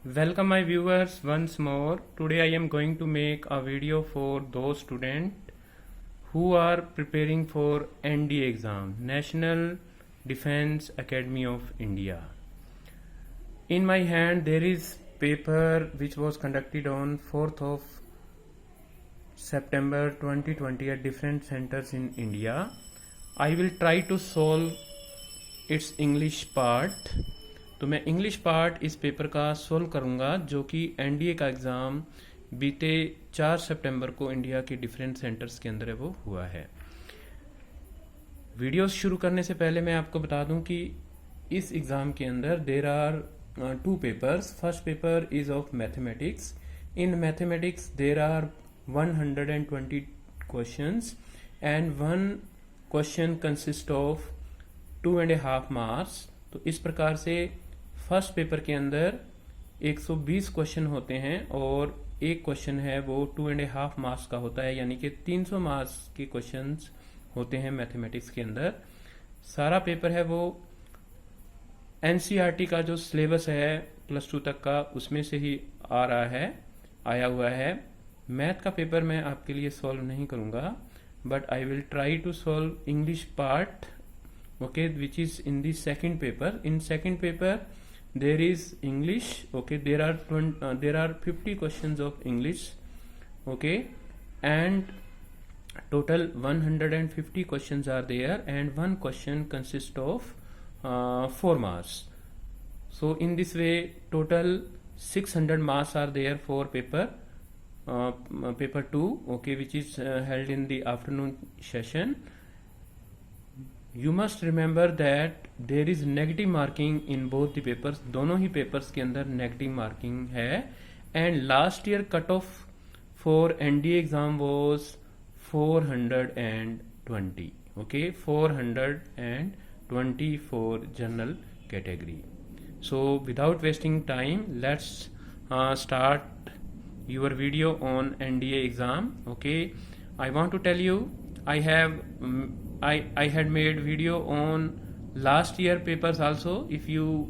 Welcome my viewers once more. Today I am going to make a video for those students who are preparing for NDA exam, National Defence Academy of India. In my hand there is paper which was conducted on 4th of September 2020 at different centers in India. I will try to solve its English part. तो मैं English part इस paper का solve करूंगा जो कि NDA का exam बीते 4 सितंबर को इंडिया के डिफरेंट सेंटर्स के अंदर वो हुआ है। वीडियोस शुरू करने से पहले मैं आपको बता दूं कि इस एग्ज़ाम के अंदर there are 2 papers. First paper is of mathematics. In mathematics there are 120 questions and 1 question consist of 2.5 marks. तो इस प्रकार से फर्स्ट पेपर के अंदर 120 क्वेश्चन होते हैं और एक क्वेश्चन है वो 2.5 मार्क्स का होता है, यानी कि 300 मार्क्स के क्वेश्चंस होते हैं मैथमेटिक्स के अंदर। सारा पेपर है वो एनसीईआरटी का जो सिलेबस है +2 तक का उसमें से ही आया हुआ है। मैथ का पेपर मैं आपके लिए सॉल्व नहीं करूंगा, but I will try to solve English part, okay, which is in the second paper. In second paper there is English, okay, there are 50 questions of English, okay, and total 150 questions are there and one question consists of 4 marks. So in this way total 600 marks are there for paper 2, okay, which is held in the afternoon session. You must remember that there is negative marking in both the papers. दोनों ही papers के अंदर negative marking है। And last year cut off for NDA exam was 420, okay, 420 for general category. So without wasting time, let's start your video on NDA exam. Okay, I want to tell you I had made video on last year papers also. If you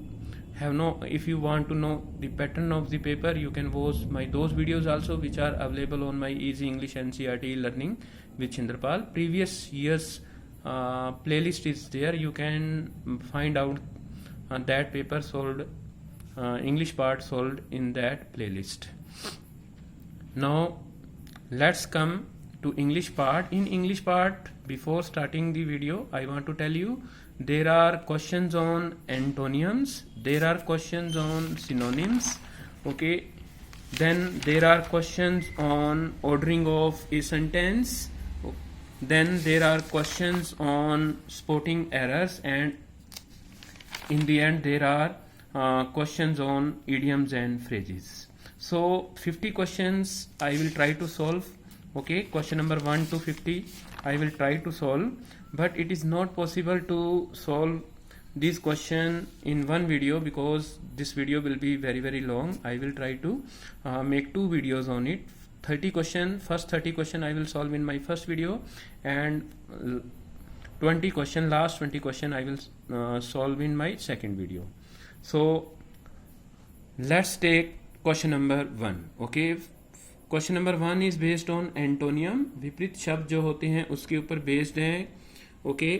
want to know the pattern of the paper, you can watch those videos also, which are available on my Easy English NCERT Learning with Chindrapal. Previous years playlist is there. You can find out that paper solved, English part solved in that playlist. Now let's come to English part. In English part, before starting the video, I want to tell you there are questions on antonyms, there are questions on synonyms, okay, then there are questions on ordering of a sentence, then there are questions on spotting errors, and in the end there are questions on idioms and phrases. So 50 questions I will try to solve, okay, question number 1 to 50 I will try to solve, but it is not possible to solve this question in one video because this video will be very long. I will try to make 2 videos on it. 30 question, first 30 question I will solve in my first video, and 20 question, last 20 question I will solve in my second video. So let's take question number 1, okay. Question number 1 is based on antonym. विपरीत शब्द जो होते हैं उसके ऊपर based हैं, okay.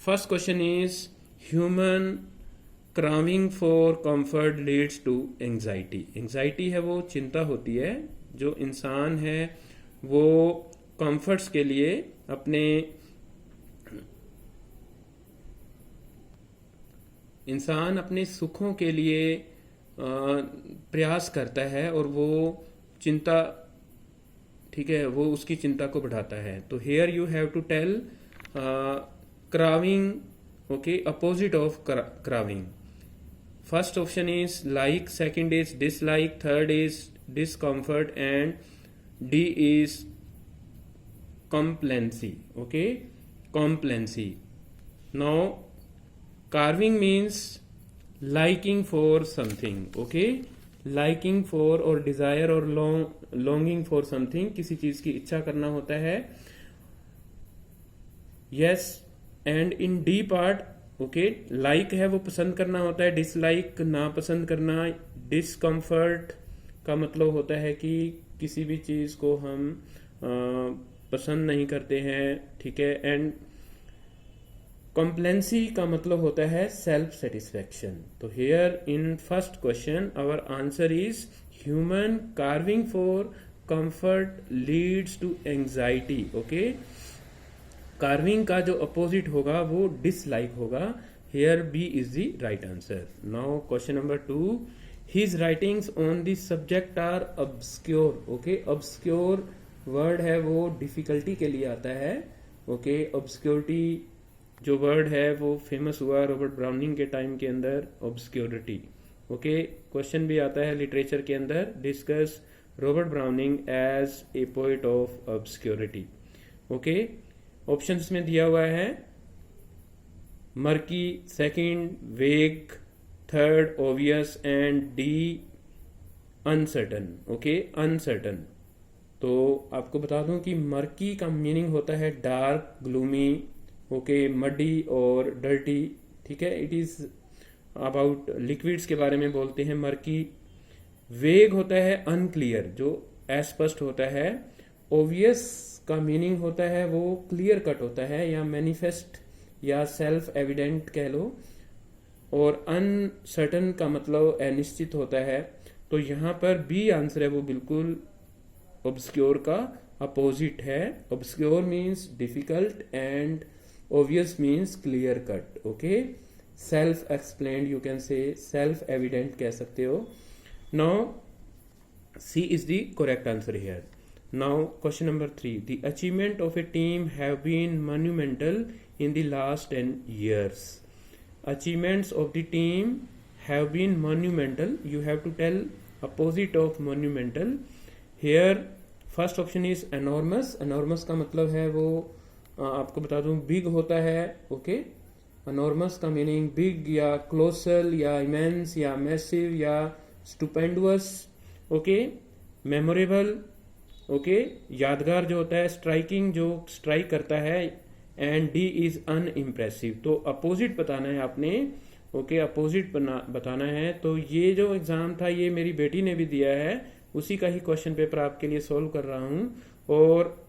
First question is human craving for comfort leads to anxiety. Anxiety है वो चिंता होती है, जो इंसान है वो कंफर्ट्स के लिए अपने सुखों के लिए प्रयास करता है और वो चिंता, ठीक है, वो उसकी चिंता को बढ़ाता है। तो here you have to tell craving, okay, opposite of craving. First option is like, second is dislike, third is discomfort and D is complacency, okay, complacency. Now craving means liking for something, okay, liking for और desire और longing for something, किसी चीज की इच्छा करना होता है। Yes, and in the part okay, like है वो पसंद करना होता है, डिसलाइक नापसंद करना, डिसकम्फर्ट का मतलब होता है कि किसी भी चीज को हम पसंद नहीं करते हैं, ठीक है। एंड कॉम्प्लेंसी का मतलब होता है सेल्फ सेटिस्फैक्शन। तो here in first question our answer is human craving for comfort leads to anxiety. Okay, craving का जो अपोजिट होगा वो डिसलाइक होगा। Here B is the right answer. Now question number 2, his writings on the subject are obscure. Okay, obscure word है वो difficulty के लिए आता है। ओके, ऑब्सक्योरिटी जो वर्ड है वो फेमस हुआ रॉबर्ट ब्राउनिंग के टाइम के अंदर, ऑब्सक्योरिटी। ओके, क्वेश्चन भी आता है लिटरेचर के अंदर, discuss Robert Browning as a poet of obscurity. Okay, options में दिया हुआ है murky, second vague, third obvious and D uncertain. Okay, uncertain. तो आपको बता दूं कि मर्की का मीनिंग होता है डार्क, ग्लूमी, ओके, मडी और डर्टी, ठीक है। इट इज अबाउट लिक्विड्स के बारे में बोलते हैं मर्की। वेग होता है अनक्लियर, जो अस्पष्ट होता है। ऑब्वियस का मीनिंग होता है वो क्लियर कट होता है या मैनिफेस्ट या सेल्फ एविडेंट कह लो। और अनसर्टन का मतलब अनिश्चित होता है। तो यहां पर बी आंसर है वो बिल्कुल ऑब्सक्योर का अपोजिट है। Obscure means difficult and obvious means clear cut. Okay, self explained you can say, self evident कह सकते हो। now C is the correct answer here. now question number 3, the achievement of a team have been monumental in the last 10 years. achievements of the team have been monumental, you have to tell opposite of monumental. here first option is enormous. enormous का मतलब है वो आपको बता दूं big होता है। Okay, अनॉर्मस का मीनिंग बिग या क्लोसल या इमेंस या मैसिव या स्टुपेंडुअस। ओके, मेमोरेबल, ओके, यादगार जो होता है, स्ट्राइकिंग जो स्ट्राइक करता है, एंड डी इज अनइम्प्रेसिव। तो अपोजिट बताना है आपने। ओके, अपोजिट बताना है। तो ये जो एग्जाम था ये मेरी बेटी ने भी दिया है, उसी का ही क्वेश्चन पेपर आपके लिए सोल्व कर रहा हूं और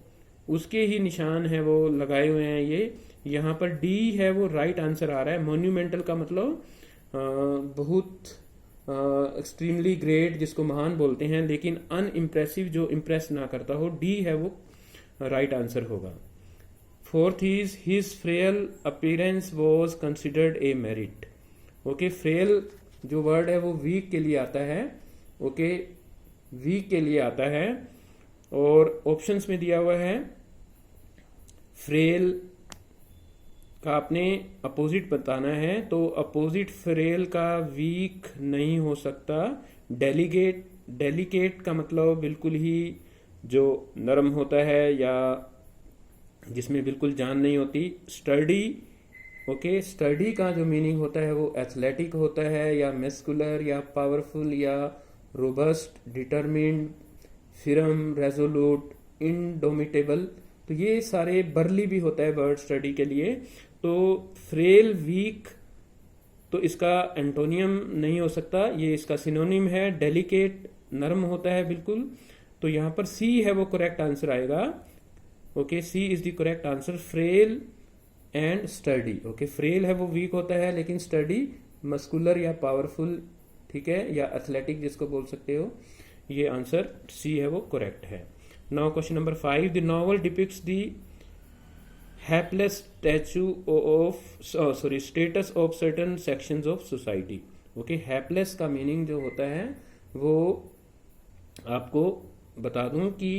उसके ही निशान है वो लगाए हुए हैं। ये यहाँ पर डी है वो राइट आंसर आ रहा है। मोन्यूमेंटल का मतलब बहुत एक्सट्रीमली ग्रेट, जिसको महान बोलते हैं, लेकिन अनइम्प्रेसिव जो इम्प्रेस ना करता हो, डी है वो राइट आंसर होगा। Fourth is his frail appearance was considered a merit. Okay, frail जो वर्ड है वो वीक के लिए आता है। ओके, वीक के लिए आता है। और ऑप्शंस में दिया हुआ है फ्रेल का आपने अपोजिट बताना है। तो अपोजिट फ्रेल का वीक नहीं हो सकता। डेलिकेट का मतलब बिल्कुल ही जो नरम होता है या जिसमें बिल्कुल जान नहीं होती। स्टर्डी, ओके, स्टर्डी का जो मीनिंग होता है वो एथलेटिक होता है या मस्कुलर या पावरफुल या रोबस्ट, डिटरमिन्ड, फिरम, रेजोलूट, इनडोमिटेबल। तो ये सारे बर्ली भी होता है वर्ड स्टडी के लिए। तो फ्रेल, वीक, तो इसका एंटोनियम नहीं हो सकता, ये इसका सिनोनिम है। डेलिकेट नरम होता है बिल्कुल। तो यहां पर सी है वो करेक्ट आंसर आएगा। Okay, C is the correct answer, frail and sturdy. Okay, frail है वो वीक होता है, लेकिन स्टडी मस्कुलर या पावरफुल, ठीक है, या एथलेटिक जिसको बोल सकते हो। ये आंसर सी है वो करेक्ट है। Now question number 5, the novel depicts the status of certain sections of society. Okay, hapless का मीनिंग जो होता है वो आपको बता दूं कि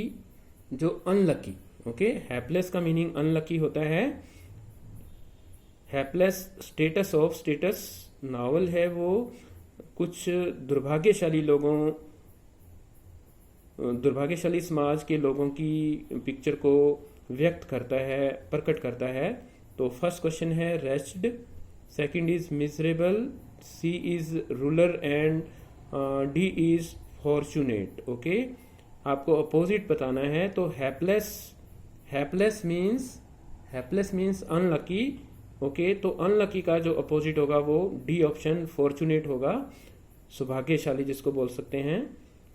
जो अनलकी। ओके, हैपलेस का मीनिंग अनलकी होता है। Hapless status of, status novel है वो कुछ दुर्भाग्यशाली समाज के लोगों की पिक्चर को व्यक्त करता है, प्रकट करता है। तो फर्स्ट क्वेश्चन है raised, second is miserable, C is ruler and D is fortunate. Okay, आपको अपोजिट बताना है। तो हैपलेस मीन्स अनलकी ओके, तो अनलकी का जो अपोजिट होगा वो डी ऑप्शन फॉर्चुनेट होगा, सौभाग्यशाली जिसको बोल सकते हैं।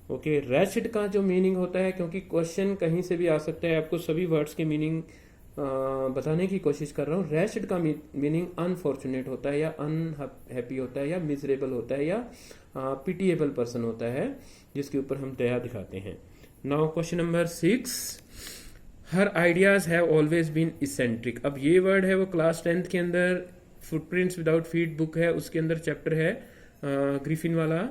ओके, रैशिड का जो मीनिंग होता है, क्योंकि क्वेश्चन कहीं से भी आ सकता है, आपको सभी वर्ड्स के मीनिंग बताने की कोशिश कर रहा हूँ। रैशिड का मीनिंग अनफॉर्चुनेट होता है, या अनहैप्पी होता है, या मिजरेबल होता है, या पिटिएबल पर्सन होता है, जिसके ऊपर हम दया दिखाते हैं। Now question number 6, her ideas have always been eccentric. अब ये वर्ड है वो क्लास 10th के अंदर फुटप्रिंट्स विदाउट फीट बुक है, उसके अंदर चैप्टर है ग्रिफिन वाला।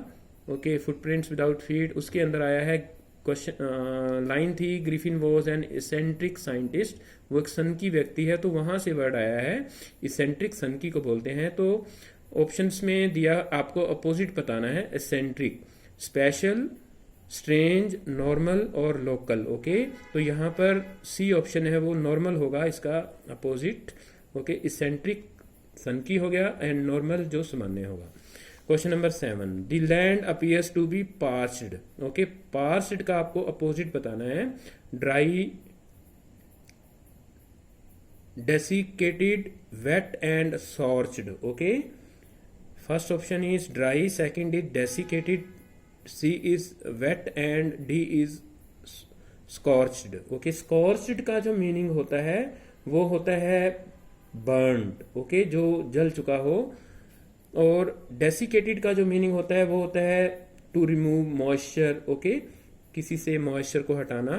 ओके, फुटप्रिंट्स विदाउट फीट, उसके अंदर आया है क्वेश्चन, लाइन थी Griffin was an eccentric scientist, वो एक सनकी व्यक्ति है, तो वहां से वर्ड आया है इसेंट्रिक, सनकी को बोलते हैं। तो ऑप्शंस में दिया आपको अपोजिट बताना है, इसेंट्रिक, स्पेशल, स्ट्रेंज, नॉर्मल और लोकल। ओके, तो यहाँ पर सी ऑप्शन है वो नॉर्मल होगा इसका अपोजिट। ओके, इसेंट्रिक सनकी हो गया एंड नॉर्मल जो सामान्य होगा। Question number 7, the land appears to be parched. Okay, parched का आपको अपोजिट बताना है, dry, desiccated, wet and scorched. Okay, first option is dry, second is desiccated, C is wet and D is scorched. Okay, scorched का जो meaning होता है वो होता है बर्न्ड, ओके, जो जल चुका हो। और डेसिकेटेड का जो मीनिंग होता है वो होता है टू रिमूव मॉइस्चर, ओके, किसी से मॉइस्चर को हटाना।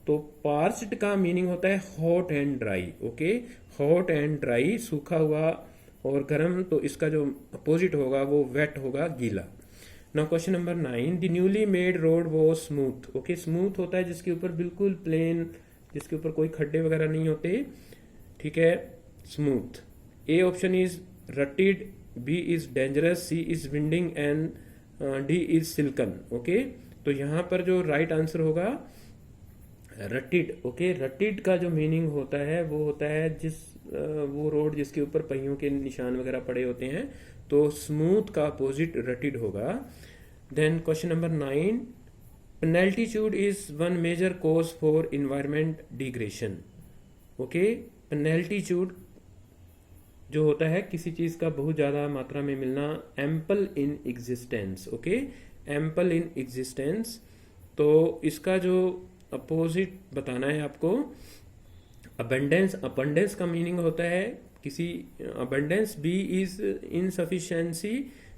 तो पार्च्ड का मीनिंग होता है hot and dry. Okay, hot and dry, सूखा हुआ और गर्म, तो इसका जो अपोजिट होगा वो वेट होगा, गीला। Now question number 9, the newly made road वो स्मूथ। ओके, स्मूथ होता है जिसके ऊपर बिल्कुल प्लेन, जिसके ऊपर कोई खड्डे वगैरह नहीं होते, ठीक है, smooth. A option is rutted, B is dangerous, C is winding and D is silken. Okay, तो यहां पर जो राइट आंसर होगा रटिड। ओके, रटिड का जो मीनिंग होता है वो होता है वो रोड जिसके ऊपर पहियों के निशान वगैरह पड़े होते हैं, तो स्मूथ का अपोजिट रटिड होगा। Then question number 9, plenitude is one major cause for environment degradation. Okay, plenitude जो होता है किसी चीज का बहुत ज्यादा मात्रा में मिलना, ample in existence. Okay, ample in existence, तो इसका जो अपोजिट बताना है आपको, अबंडेंस। अबंडेंस का मीनिंग होता है किसी abundance, B is insufficiency,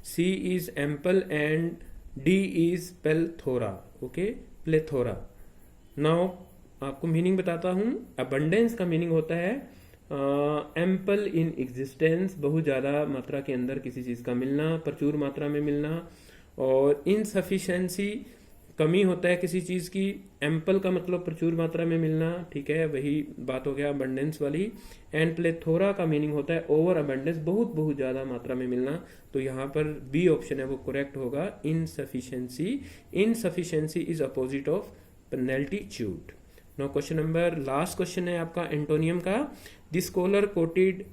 C is ample and D is plethora. Okay, plethora. Now आपको मीनिंग बताता हूं। अबंडेंस का मीनिंग होता है एम्पल इन एग्जिस्टेंस, बहुत ज्यादा मात्रा के अंदर किसी चीज का मिलना, प्रचुर मात्रा में मिलना। और इनसफिशिएंसी कमी होता है किसी चीज की, एम्पल का मतलब प्रचुर मात्रा में मिलना, ठीक है, वही बात हो गया अबंडेंस वाली। एंड प्लेथोरा का मीनिंग होता है ओवर अबंडेंस, बहुत बहुत ज्यादा मात्रा में मिलना। तो यहाँ पर बी ऑप्शन है वो करेक्ट होगा, insufficiency. Insufficiency is opposite of plenitude. Now question number, last question है आपका एंटोनियम का। The scholar quoted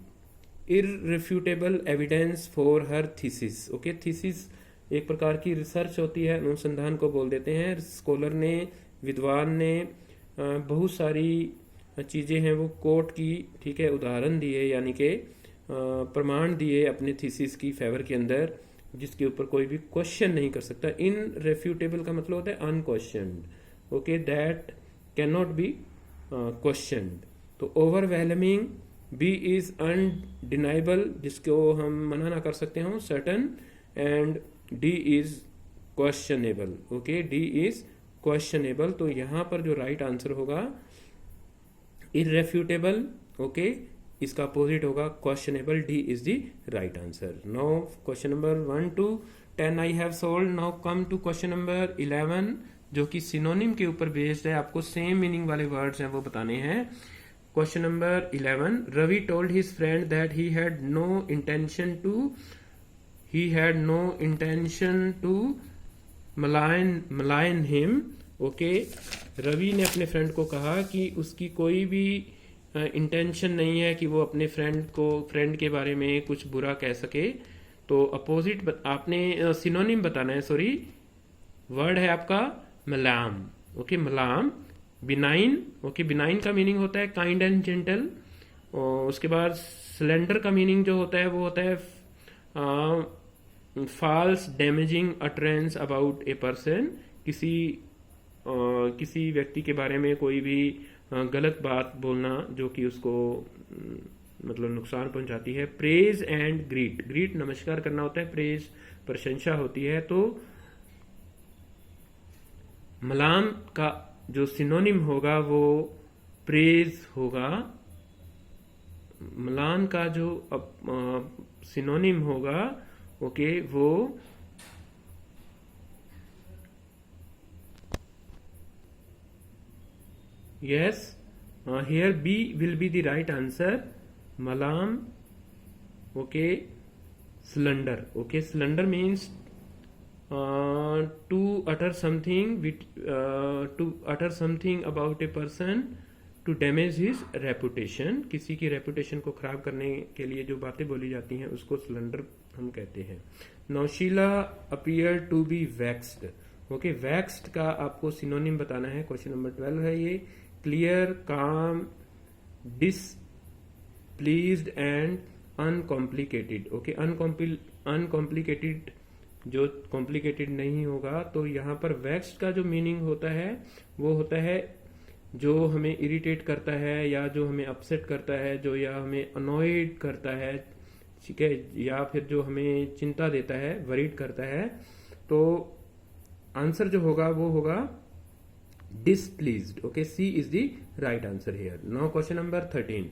irrefutable evidence for her thesis. Okay, thesis एक प्रकार की रिसर्च होती है, अनुसंधान को बोल देते हैं। स्कॉलर ने, विद्वान ने बहुत सारी चीजें हैं वो कोट की, ठीक है, उदाहरण दिए, यानी कि प्रमाण दिए अपने थीसिस की फेवर के अंदर, जिसके ऊपर कोई भी क्वेश्चन नहीं कर सकता। इनरिफ्यूटेबल का मतलब होता है unquestioned. Okay, that can not be questioned. तो ओवरवेलमिंग, बी इज अनडिनाइबल, जिसको हम मना ना कर सकते हो, certain, and D is questionable. Okay, D is questionable, तो यहां पर जो राइट आंसर होगा इररेफ्यूटेबल। ओके, इसका अपोजिट होगा questionable, D is the right answer. Now question number 1 to 10 I have solve. Now come to question number 11, जो कि synonym के ऊपर बेस्ड है, आपको सेम मीनिंग वाले वर्ड्स हैं वो बताने हैं। Question number 11, Ravi told his friend that he had no intention to malign him। Okay, Ravi ने अपने फ्रेंड को कहा कि उसकी कोई भी इंटेंशन नहीं है कि वो अपने फ्रेंड के बारे में कुछ बुरा कह सके। तो अपोजिट आपने सिनोनिम बताना है, सॉरी, वर्ड है आपका मलाम। ओके, मलाम। बिनाइन। ओके, बिनाइन का मीनिंग होता है काइंड एंड जेंटल। और उसके बाद स्लेंडर का मीनिंग जो होता है वो होता है false damaging utterance about a person, किसी व्यक्ति के बारे में कोई भी गलत बात बोलना जो कि उसको मतलब नुकसान पहुंचाती है। प्रेज एंड ग्रीट, ग्रीट नमस्कार करना होता है, प्रेज प्रशंसा होती है। तो मलाम का जो सिनोनिम होगा वो प्रेज होगा, मलाम का जो सिनोनिम होगा ओके वो yes, here B will be the right answer, malam. Okay, slender. Okay, slender means to utter something about a person to damage his reputation, किसी की reputation को खराब करने के लिए जो बातें बोली जाती हैं उसको slender हम कहते हैं। नौशीला appeared to be vexed. Okay, vexed का आपको सिनोनिम बताना है, क्वेश्चन नंबर 12 है ये। क्लियर, काम, डिसप्लीज्ड एंड अनकॉम्प्लिकेटेड। ओके, अनकॉम्प्लिकेटेड जो कॉम्प्लिकेटेड नहीं होगा, तो यहाँ पर वेक्स्ड का जो मीनिंग होता है वो होता है जो हमें इरिटेट करता है या जो हमें अपसेट करता है, जो या हमें अनॉयड करता है, ठीक है, या फिर जो हमें चिंता देता है, वरीड करता है। तो आंसर जो होगा वो होगा displeased. Okay, C is the right answer here. Now question number 13.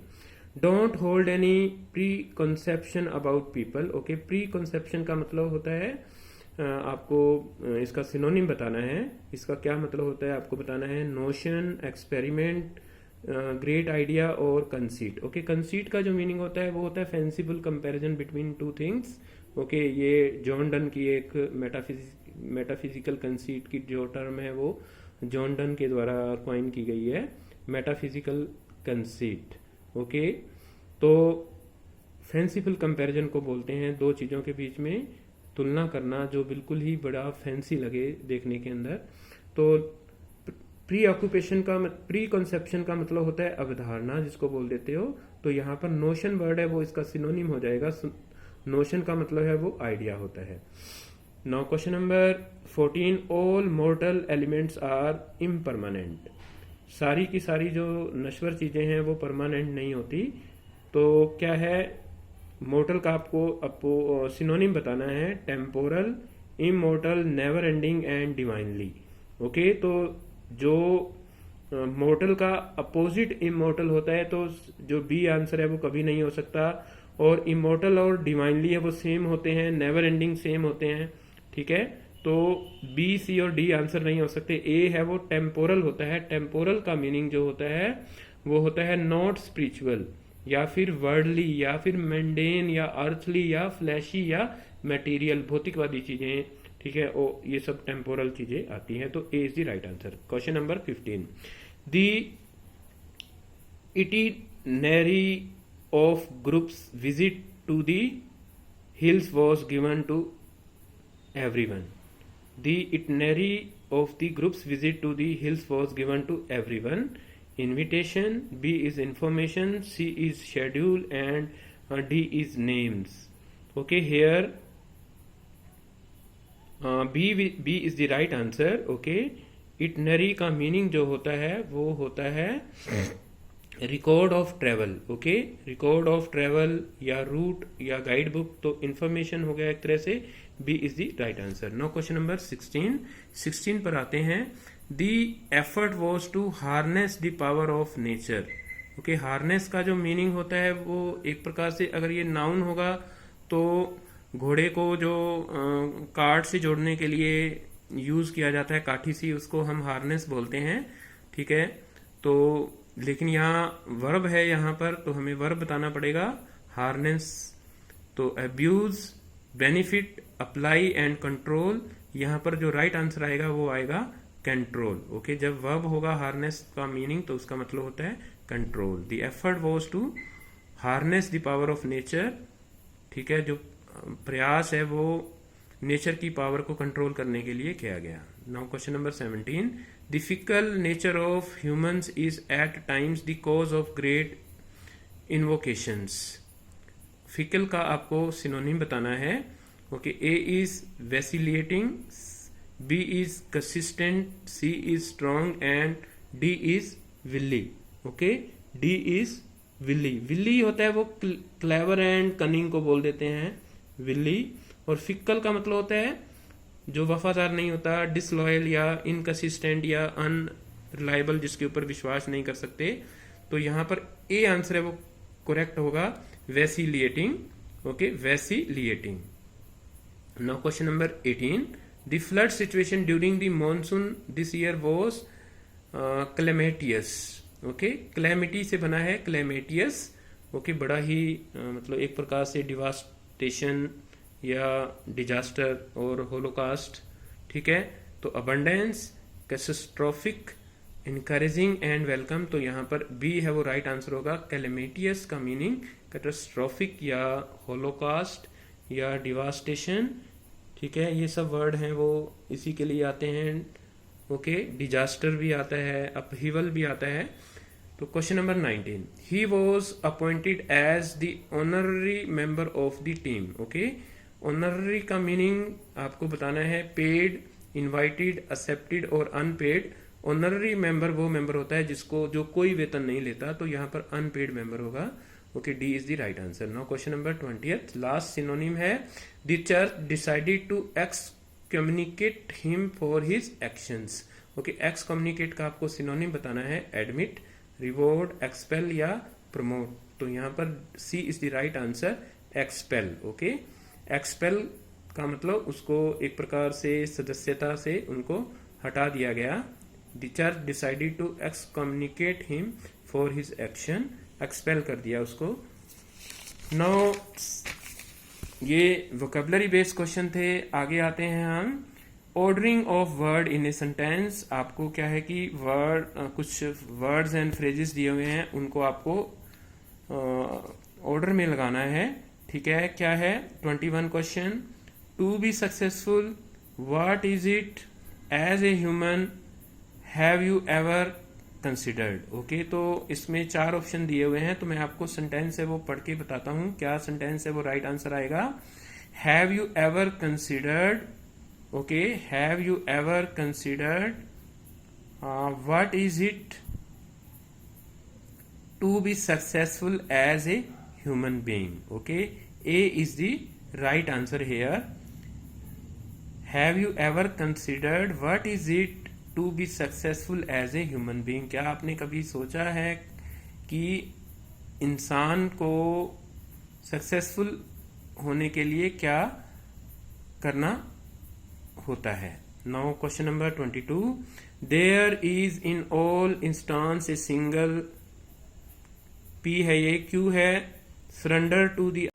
Don't hold any preconception about people. Okay, preconception का मतलब होता है आपको इसका सिनोनिम बताना है। इसका क्या मतलब होता है आपको बताना है। नोशन, एक्सपेरिमेंट, ग्रेट आइडिया और कंसीट। ओके, कंसीट का जो मीनिंग होता है वो होता है fanciful comparison between two things. Okay, ये जॉन डन की एक मेटाफिजिकल कंसीट की जो टर्म है वो जॉन डन के द्वारा कॉइन की गई है, मेटाफिजिकल कंसीट। ओके, तो फैंसीफुल कंपैरिजन को बोलते हैं दो चीजों के बीच में तुलना करना जो बिल्कुल ही बड़ा फैंसी लगे देखने के अंदर। तो प्री कॉन्सेप्शन का मतलब होता है अवधारणा जिसको बोल देते हो। तो यहाँ पर नोशन वर्ड है वो इसका सिनोनिम हो जाएगा। नोशन का मतलब है वो आइडिया होता है। Now question number 14, all mortal elements are impermanent. सारी की सारी जो नश्वर चीजें हैं वो परमानेंट नहीं होती। तो क्या है, मोर्टल का आपको सिनोनिम बताना है। Temporal, immortal, never ending and divinely. Okay, तो जो मोर्टल का अपोजिट इमोर्टल होता है, तो जो बी आंसर है वो कभी नहीं हो सकता। और इमोर्टल और डिवाइनली है वो सेम होते हैं, नेवर एंडिंग सेम होते हैं, ठीक है। तो बी, सी और डी आंसर नहीं हो सकते। ए है वो टेम्पोरल होता है। टेम्पोरल का मीनिंग जो होता है वो होता है नॉट स्पिरिचुअल या फिर वर्डली या फिर मेंडेन या अर्थली या फ्लैशी या मटेरियल, भौतिकवादी चीजें, ठीक है, ओ ये सब टेम्पोरल चीजें आती हैं। तो A is the right answer. Question number 15, the itinerary of groups visit to the hills was given to everyone. The itinerary of the group's visit to the hills was given to everyone. Invitation, B is information, C is schedule and D is names. Okay, here B is the right answer. Okay, itinerary का meaning जो होता है वो होता है record of travel. Okay, record of travel या route या guide book, तो इंफॉर्मेशन हो गया एक तरह से। B is the right answer. Now question number 16 पर आते हैं। The effort was to harness the power of nature. Okay, harness का जो मीनिंग होता है वो एक प्रकार से अगर ये नाउन होगा तो घोड़े को जो कार्ट से जोड़ने के लिए यूज किया जाता है, काठी सी, उसको हम हार्नेस बोलते हैं, ठीक है। तो लेकिन यहाँ वर्ब है यहाँ पर, तो हमें वर्ब बताना पड़ेगा। हार्नेस, तो abuse, benefit, apply and control. यहाँ पर जो राइट आंसर आएगा वो आएगा कंट्रोल। ओके, जब वर्ब होगा हार्नेस का मीनिंग तो उसका मतलब होता है control. The effort was to harness the power of nature, ठीक है, जो प्रयास है वो नेचर की पावर को कंट्रोल करने के लिए किया गया। Now question number 17, the fickle nature of humans is at times the cause of great invocations. Fickle का आपको सिनोनिम बताना है। Okay, A is vacillating, B is consistent, C is strong and D is willy. Okay, D is willy. Willy होता है वो clever and cunning को बोल देते हैं विल्ली। और फिक्कल का मतलब होता है जो वफादार नहीं होता, डिसलॉयल या इनकंसिस्टेंट या अनरिलायबल, जिसके ऊपर विश्वास नहीं कर सकते। तो यहां पर ए आंसर है वो करेक्ट होगा, vacillating. Okay, vacillating. Now question number 18, the flood situation during the monsoon this year was calamitous. Okay, calamity से बना है क्लेमेटियस। ओके, बड़ा ही मतलब एक प्रकार से डिवास्टेशन या डिजास्टर और होलोकास्ट। ठीक है, तो abundance, catastrophic, encouraging and welcome. तो यहाँ पर बी है वो राइट आंसर होगा। कैलेमेटियस का मीनिंग कैटास्ट्रोफिक या होलोकास्ट या डिवास्टेशन। ठीक है, ये सब वर्ड हैं वो इसी के लिए आते हैं। ओके, डिजास्टर भी आता है, अपहीवल भी आता है। तो question number 19, he was appointed as the honorary member of the team. Okay, honorary का मीनिंग आपको बताना है पेड, इनवाइटेड, एक्सेप्टेड और अनपेड। ऑनररी मेंबर वो मेंबर होता है जिसको जो कोई वेतन नहीं लेता, तो यहाँ पर अनपेड मेंबर होगा। Okay, D is the right answer. Now question number 20, last synonym है the church decided to excommunicate him for his actions. Okay, excommunicate का आपको सिनोनिम बताना है एडमिट, रिवॉर्ड, एक्सपेल या प्रमोट। तो यहाँ पर C is the right answer, expel. Okay, expel का मतलब उसको एक प्रकार से सदस्यता से उनको हटा दिया गया। The church decided to excommunicate him for his action, expel कर दिया उसको। नाउ ये वोकेबलरी बेस्ड क्वेश्चन थे। आगे आते हैं हम ordering of word in a sentence. आपको क्या है कि वर्ड कुछ वर्ड्स एंड फ्रेजेस दिए हुए हैं, उनको आपको ऑर्डर में लगाना है। ठीक है, क्या है 21 question, to be successful, what is it, as a human, have you ever considered. Okay, तो इसमें 4 ऑप्शन दिए हुए हैं, तो मैं आपको सेंटेंस है वो पढ़ के बताता हूं क्या सेंटेंस है वो राइट आंसर आएगा। Have you ever considered. Okay, have you ever considered, what is it to be successful as a human being. Okay, A is the right answer here. Have you ever considered what is it to be successful as a human being? क्या आपने कभी सोचा है कि इंसान को successful होने के लिए क्या करना होता है। Now question number 22, there is in all instance a single, P है ये, Q है surrender to the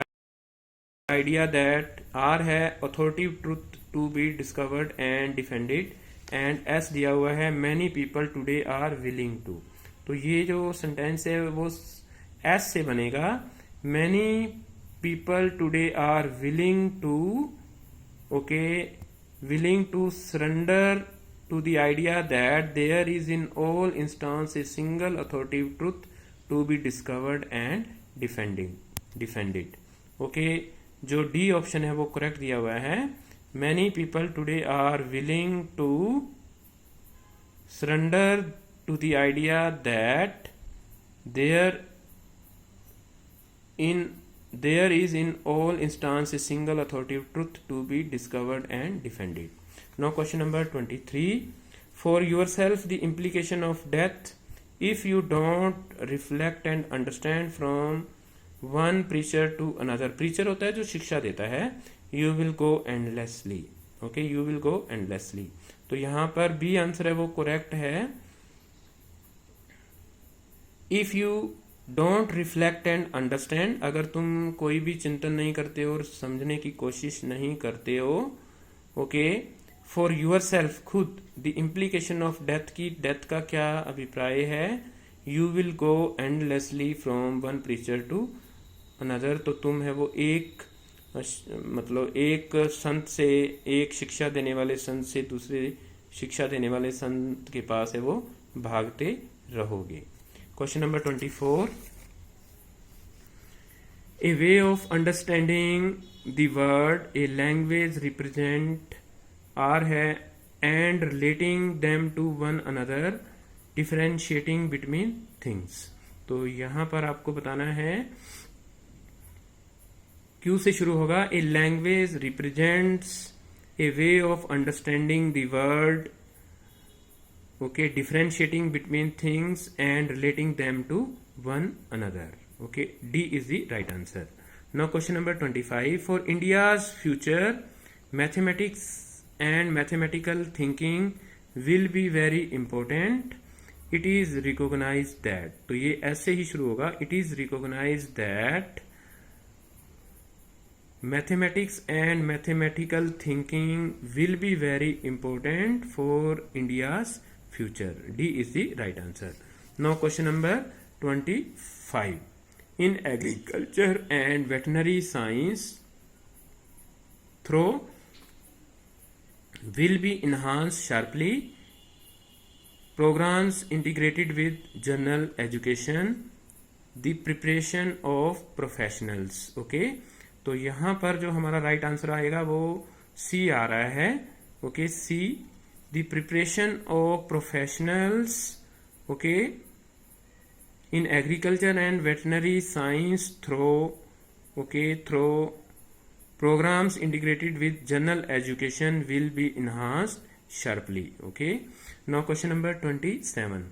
idea that, R है authoritative truth to be discovered and defended, and S दिया हुआ है many people today are willing to. तो ये जो सेंटेंस है वो S से बनेगा, many people today are willing to, okay, willing to surrender to the idea that there is in all instance a single authoritative truth to be discovered and defended. Okay, जो D option है वो correct दिया हुआ है, many people today are willing to surrender to the idea that there is in all instances a single authoritative truth to be discovered and defended. Now question number 23, for yourself the implication of death if you don't reflect and understand from one preacher to another. preacher होता है जो शिक्षा देता है, you will go endlessly. okay, you will go endlessly. तो यहाँ पर B answer है वो करेक्ट है, if you don't reflect and understand, अगर तुम कोई भी चिंतन नहीं करते हो और समझने की कोशिश नहीं करते हो। ओके, फॉर यूर सेल्फ, खुद, द इम्प्लीकेशन ऑफ डेथ की, डेथ का क्या अभिप्राय है, you will go endlessly from one preacher to another. तो तुम है वो एक मतलब एक संत से, एक शिक्षा देने वाले संत से दूसरे शिक्षा देने वाले संत के पास है वो भागते रहोगे। Question number 24, a way of understanding the word, a language represent R है, and relating them to one another, differentiating between things. तो यहां पर आपको बताना है, क्यू से शुरू होगा। A language represents a way of understanding the world, okay, differentiating between things and relating them to one another. Okay, D is the right answer. Now question number 25, for India's future mathematics and mathematical thinking will be very important, it is recognise that. तो ये ऐसे ही शुरू होगा, it is recognise that mathematics and mathematical thinking will be very important for India's future. D is the right answer. Now question number 25. In agriculture and veterinary science, throw will be enhanced sharply. Programs integrated with general education, the preparation of professionals. Okay. तो यहां पर जो हमारा right answer आएगा वो सी आ रहा है। Okay, C, the preparation of professionals, okay, in agriculture and veterinary science through, okay, through programs integrated with general education will be enhanced sharply. Okay, now question number 27,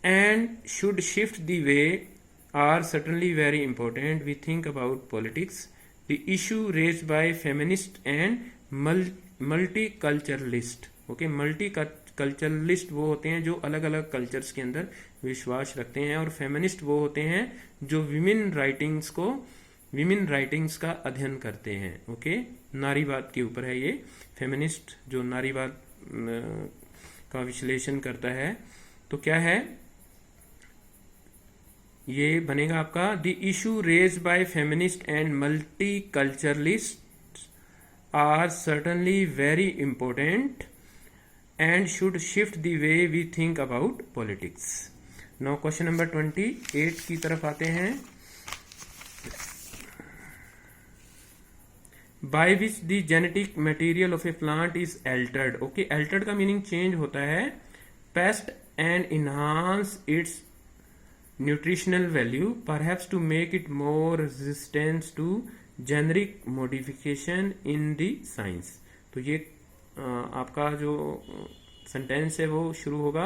and should shift the way are certainly very important we think about politics, the issue raised by feminist and multiculturalist. Okay, multiculturalist वो होते हैं जो अलग अलग cultures के अंदर विश्वास रखते हैं, और फेमिनिस्ट वो होते हैं जो विमेन राइटिंग्स का अध्ययन करते हैं। ओके, नारीवाद के ऊपर है ये, फेमिनिस्ट जो नारीवाद का विश्लेषण करता है। तो क्या है, ये बनेगा आपका, the issue raise by feminist and multiculturalist are certainly very important and should shift the way we think about politics. Now question number 28 की तरफ आते हैं। By which the genetic material of a plant is altered. Okay, altered का meaning change होता है, pest and enhance its nutritional value, perhaps to make it more resistant to generic modification in the science. तो ये आपका जो sentence है वो शुरू होगा,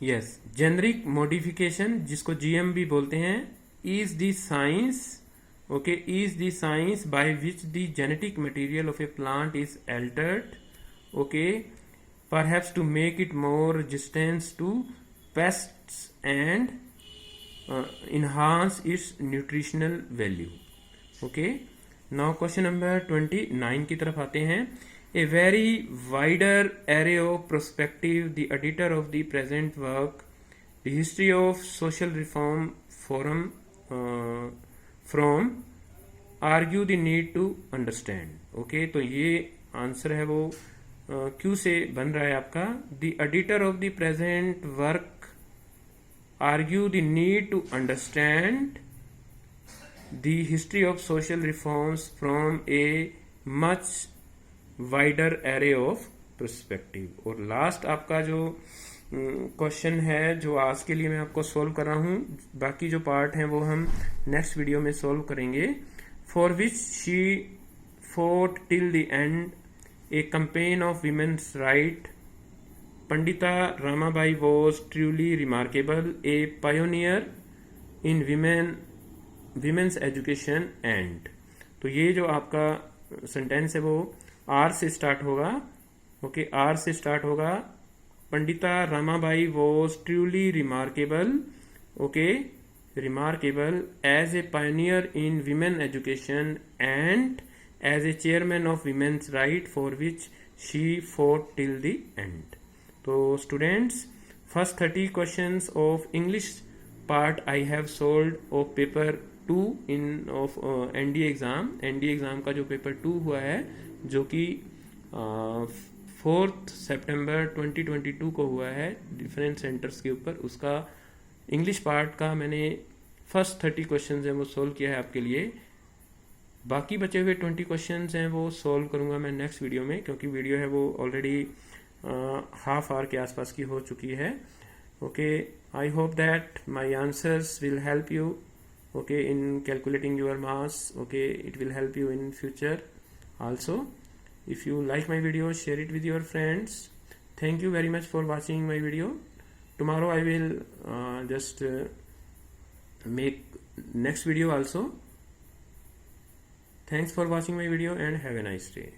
यस, जेनरिक मॉडिफिकेशन जिसको जीएम भी बोलते हैं, is the science, okay, is the science by which the genetic material of a plant is altered, okay, perhaps to make it more resistant to pests and enhance its nutritional value. Okay, now question number 29 की तरफ आते हैं। A very wider array of perspective, the editor of the present work, the history of social reform forum from argue the need to understand. Okay, तो ये answer है वो Q से बन रहा है आपका, the editor of the present work argue the need to understand the history of social reforms from a much wider array of perspective. और लास्ट आपका जो क्वेश्चन है जो आज के लिए मैं आपको सोल्व कर रहा हूं, बाकी जो पार्ट हैं वो हम नेक्स्ट वीडियो में सोल्व करेंगे। For which she fought till the end, a campaign of women's right, Pandita Ramabai was truly remarkable, a pioneer in women's education and। तो ये जो आपका सेंटेंस है वो आर से स्टार्ट होगा। ओके, आर से स्टार्ट होगा। Pandita Ramabai was truly remarkable, okay, remarkable as a pioneer in women education and as a chairman of women's right for which she fought till the end. तो students, first 30 questions of English part I have solved of paper 2 in of NDA exam. NDA exam का जो paper 2 हुआ है जो कि 4 सितंबर 2022 को हुआ है डिफरेंट सेंटर्स के ऊपर, उसका इंग्लिश पार्ट का मैंने फर्स्ट 30 क्वेश्चन हैं वो सॉल्व किया है आपके लिए। बाकी बचे हुए 20 क्वेश्चन हैं वो सॉल्व करूंगा मैं नेक्स्ट वीडियो में, क्योंकि वीडियो है वो ऑलरेडी हाफ आवर के आसपास की हो चुकी है। Okay, I hope that my answers will help you okay in calculating your mass. Okay, it will help you in future also. If you like my video, share it with your friends. Thank you very much for watching my video. Tomorrow I will just make next video also. Thanks for watching my video and have a nice day.